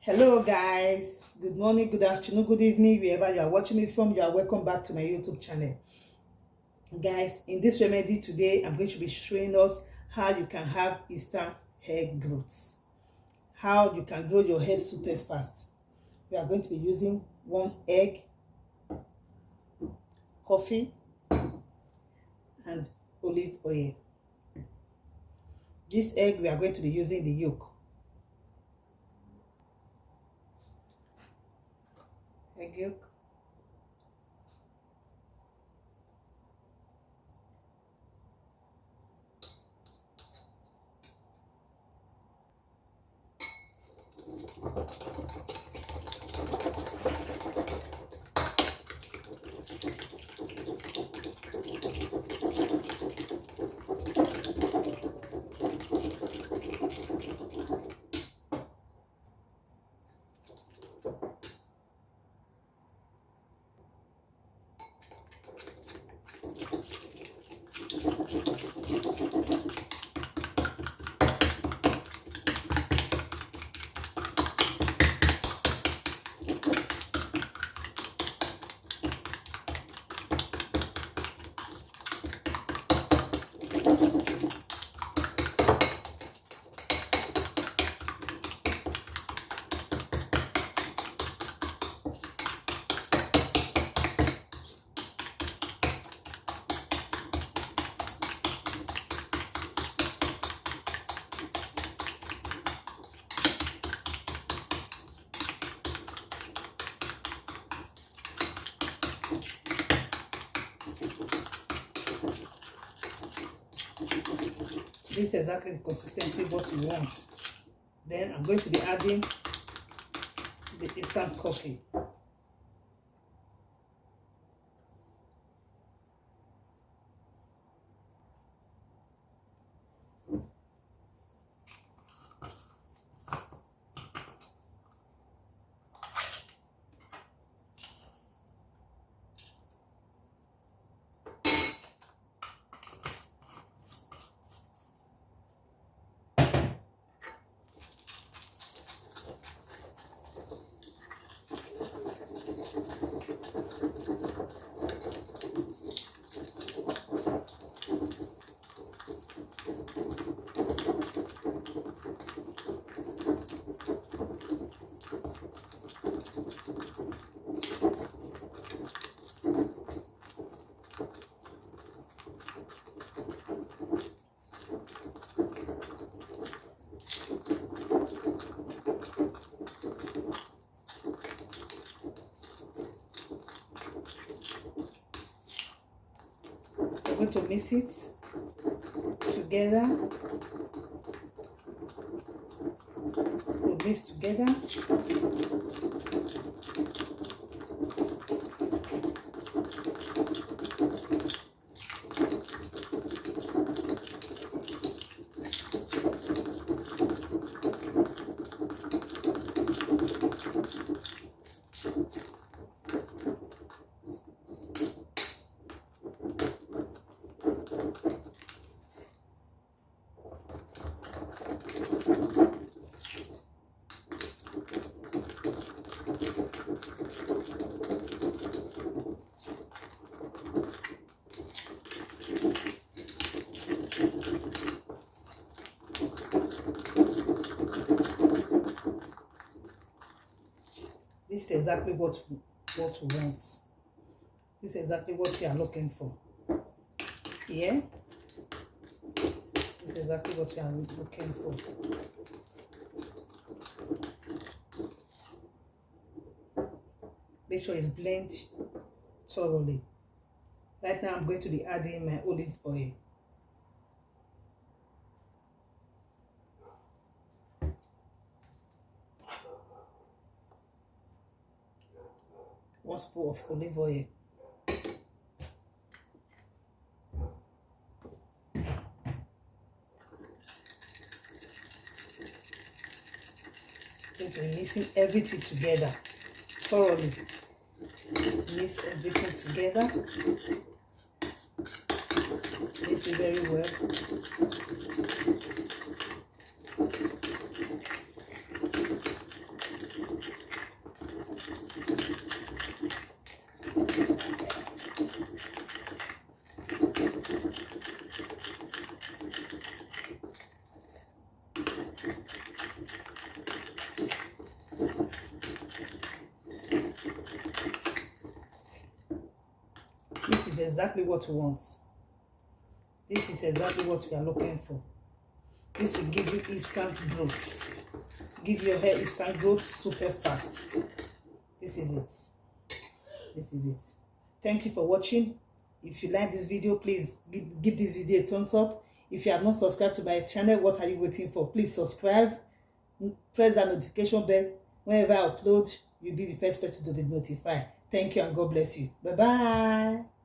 Hello guys, good morning, good afternoon, good evening, wherever you are watching me from. You are welcome back to my YouTube channel. Guys, in this remedy today, I'm going to be showing us how you can have instant hair growth, how you can grow your hair super fast. We are going to be using 1 egg, coffee, and olive oil. This egg, we are going to be using the yolk. Egg yolk. This is exactly the consistency what you want. Then I'm going to be adding the instant coffee. I'm going to mix it together. We'll mix together. This is exactly what we want. This is exactly what we are looking for. Yeah, this is exactly what we are looking for. Make sure it's blended thoroughly. Right now, I'm going to be adding my olive oil. One spoon of olive oil. Going to be mixing everything together thoroughly. Mix everything together. Mix it very well. exactly what we want. This is exactly what we are looking for. This will give you instant growth. Give your hair instant growth super fast. This is it. This is it. Thank you for watching. If you like this video, please give this video a thumbs up. If you have not subscribed to my channel, what are you waiting for? Please subscribe. Press that notification bell. Whenever I upload, you'll be the first person to be notified. Thank you and God bless you. Bye-bye.